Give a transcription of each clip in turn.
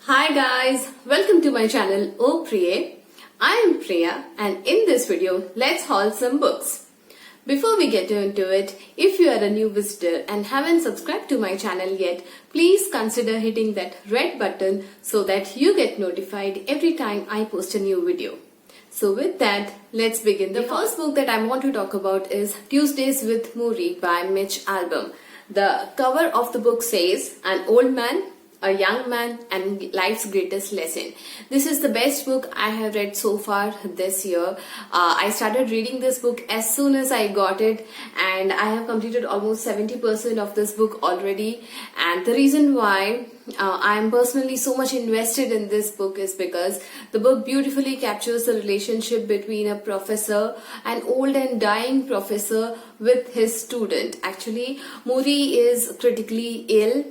Hi guys, welcome to my channel Oh Priya. I am Priya and in this video let's haul some books. Before we get into it, if you are a new visitor and haven't subscribed to my channel yet, please consider hitting that red button so that you get notified every time I post a new video. So with that, let's begin. The first book that I want to talk about is Tuesdays with Morrie by Mitch Albom. The cover of the book says, "An old man, a young man, and life's greatest lesson." This is the best book I have read so far this year. I started reading this book as soon as I got it, and I have completed almost 70% of this book already. And the reason why I am personally so much invested in this book is because the book beautifully captures the relationship between a professor, an old and dying professor, with his student. Actually, Morrie is critically ill,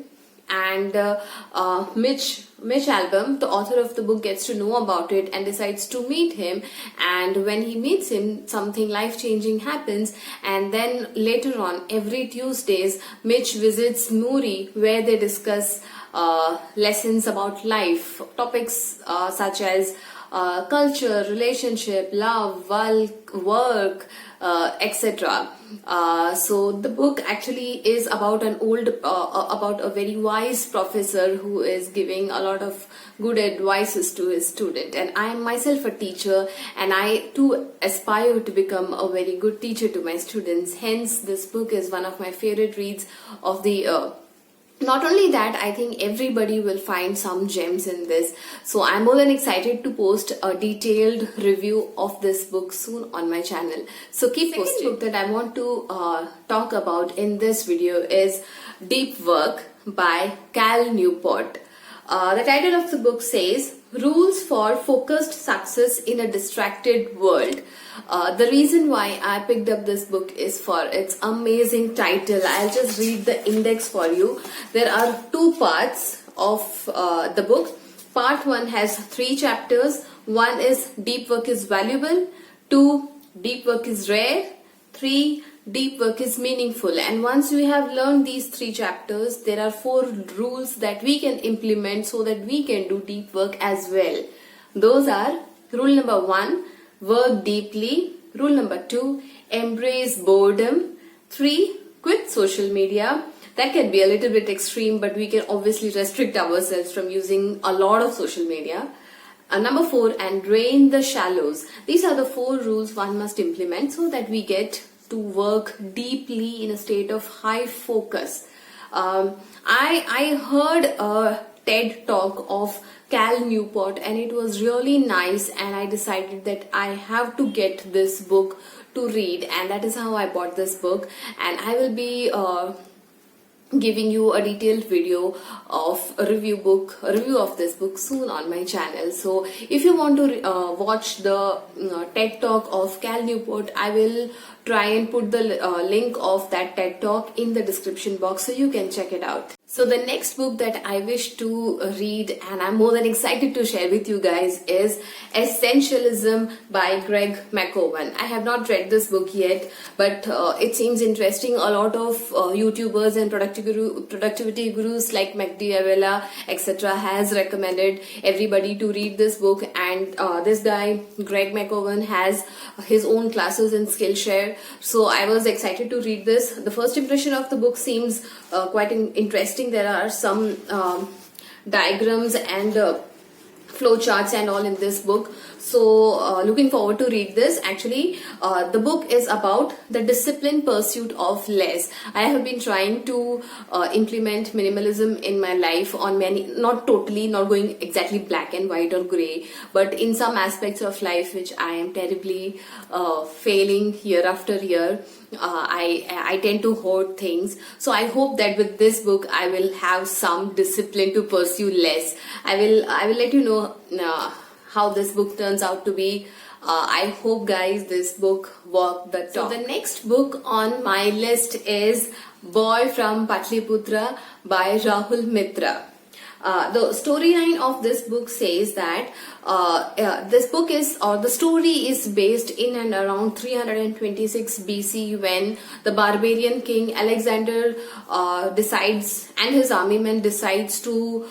and Mitch Albom, the author of the book, gets to know about it and decides to meet him. And when he meets him, something life-changing happens. And then later on, every Tuesdays, Mitch visits Morrie, where they discuss lessons about life, topics such as culture, relationship, love, work, etc. So the book actually is about about a very wise professor who is giving a lot of good advices to his student. And I am myself a teacher, and I too aspire to become a very good teacher to my students. Hence, this book is one of my favorite reads of the year. Not only that, I think everybody will find some gems in this. So I'm more than excited to post a detailed review of this book soon on my channel. So keep posting. The second book that I want to talk about in this video is Deep Work by Cal Newport. The title of the book says, "Rules for Focused Success in a Distracted World." The reason why I picked up this book is for its amazing title. I'll just read the index for you. There are 2 parts of the book. Part 1 has 3 chapters. 1 is Deep Work is Valuable. 2, Deep Work is Rare. 3, Deep Work is Meaningful. And once we have learned these 3 chapters, there are 4 rules that we can implement so that we can do deep work as well. Those are: rule number 1, work deeply; rule number 2, embrace boredom; 3, quit social media. That can be a little bit extreme, but we can obviously restrict ourselves from using a lot of social media. Number 4, and drain the shallows. These are the 4 rules one must implement so that we get to work deeply in a state of high focus. I heard a TED talk of Cal Newport, and it was really nice, and I decided that I have to get this book to read, and that is how I bought this book. And I will be giving you a detailed video of a review of this book soon on my channel. So if you want to watch the TED talk of Cal Newport, I will try and put the link of that TED talk in the description box so you can check it out. So the next book that I wish to read, and I'm more than excited to share with you guys, is Essentialism by McKeown. I have not read this book yet, but it seems interesting. A lot of YouTubers and productivity gurus like McKeown, etc. has recommended everybody to read this book. And this guy, McKeown, has his own classes in Skillshare. So I was excited to read this. The first impression of the book seems quite interesting. There are some diagrams and flow charts and all in this book. So looking forward to read this. Actually, the book is about the disciplined pursuit of less. I have been trying to implement minimalism in my life on many, not totally, not going exactly black and white or gray, but in some aspects of life which I am terribly failing year after year. I tend to hoard things. So I hope that with this book I will have some discipline to pursue less. I will let you know how this book turns out to be. I hope, guys, this book walked the talk. So the next book on my list is Boy from Pataliputra by Rahul Mitra. The storyline of this book says that this book is, or the story is based in and around 326 BC, when the barbarian king Alexander decides, and his army men decides to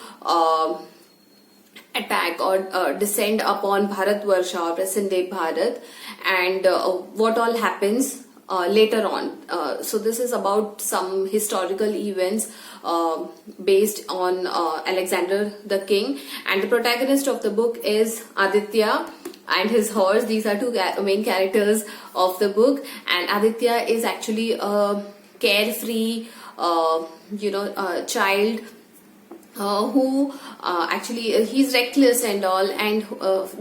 attack or descend upon Bharatvarsha or present day Bharat, and what all happens later on. So this is about some historical events based on Alexander the King, and the protagonist of the book is Aditya and his horse. These are two main characters of the book, and Aditya is actually a carefree child who actually he's reckless and all, and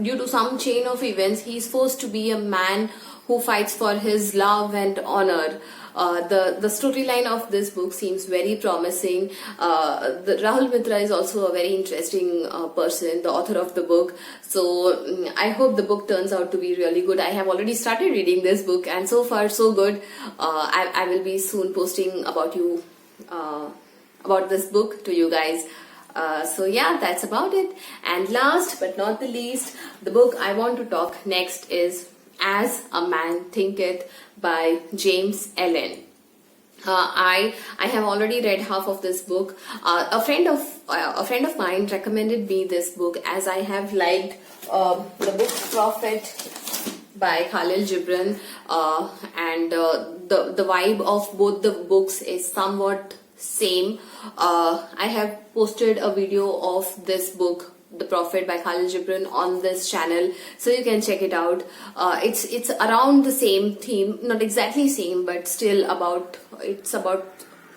due to some chain of events he's forced to be a man who fights for his love and honor. The storyline of this book seems very promising. Rahul Mitra is also a very interesting person, the author of the book. So I hope the book turns out to be really good. I have already started reading this book, and so far so good. I will be soon posting about this book to you guys. So yeah, that's about it. And last but not the least, the book I want to talk next is As a Man Thinketh by James Allen. I have already read half of this book. A friend of mine recommended me this book, as I have liked the book Prophet by Khalil Gibran, and the vibe of both the books is somewhat same. I have posted a video of this book, The Prophet by Khalil Gibran, on this channel, so you can check it out. It's around the same theme, not exactly same, but still about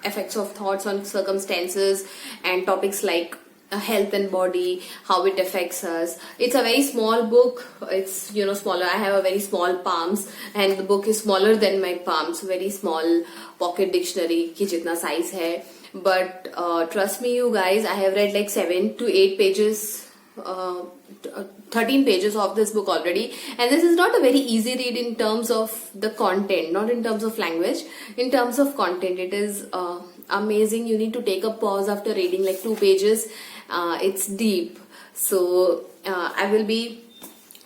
effects of thoughts on circumstances and topics like health and body, how it affects us. It's a very small book. It's smaller. I have a very small palms, and the book is smaller than my palms. Very small pocket dictionary ki jitna size hai. But trust me, you guys, I have read like 7 to 8 pages. 13 pages of this book already, and this is not a very easy read in terms of the content, not in terms of language. In terms of content, it is amazing. You need to take a pause after reading like 2 pages. It's deep. So I will be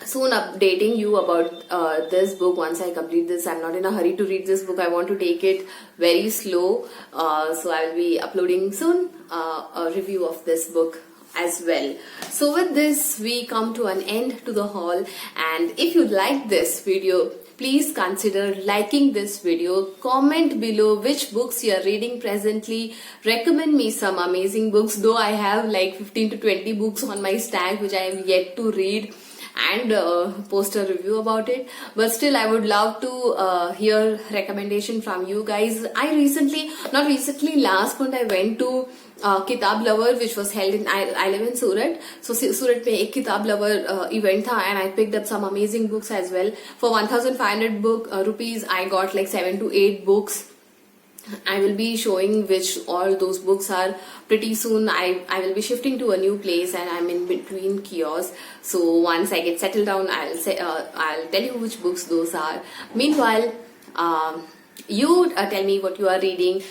soon updating you about this book once I complete this. I'm not in a hurry to read this book. I want to take it very slow, so I will be uploading soon a review of this book as well. So with this, we come to an end to the haul, and if you like this video, please consider liking this video. Comment below which books you are reading presently. Recommend me some amazing books, though I have like 15 to 20 books on my stack which I have yet to read and post a review about it, but still I would love to hear recommendation from you guys. Last month I went to Kitab Lover, which was held in, I live in Surat, so Surat mein ek Kitab Lover event tha, and I picked up some amazing books as well. For 1500 rupees I got like 7 to 8 books. I will be showing which all those books are pretty soon. I will be shifting to a new place, and I'm in between kiosks. So once I get settled down, I'll tell you which books those are. Meanwhile, you tell me what you are reading.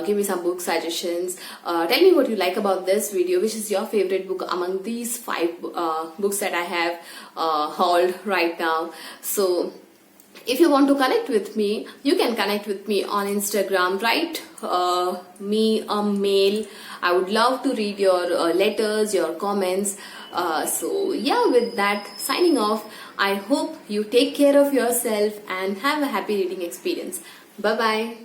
Give me some book suggestions. Tell me what you like about this video. Which is your favorite book among these 5 books that I have hauled right now. So if you want to connect with me, you can connect with me on Instagram. Write me a mail. I would love to read your letters, your comments. So yeah, with that, signing off. I hope you take care of yourself and have a happy reading experience. Bye bye.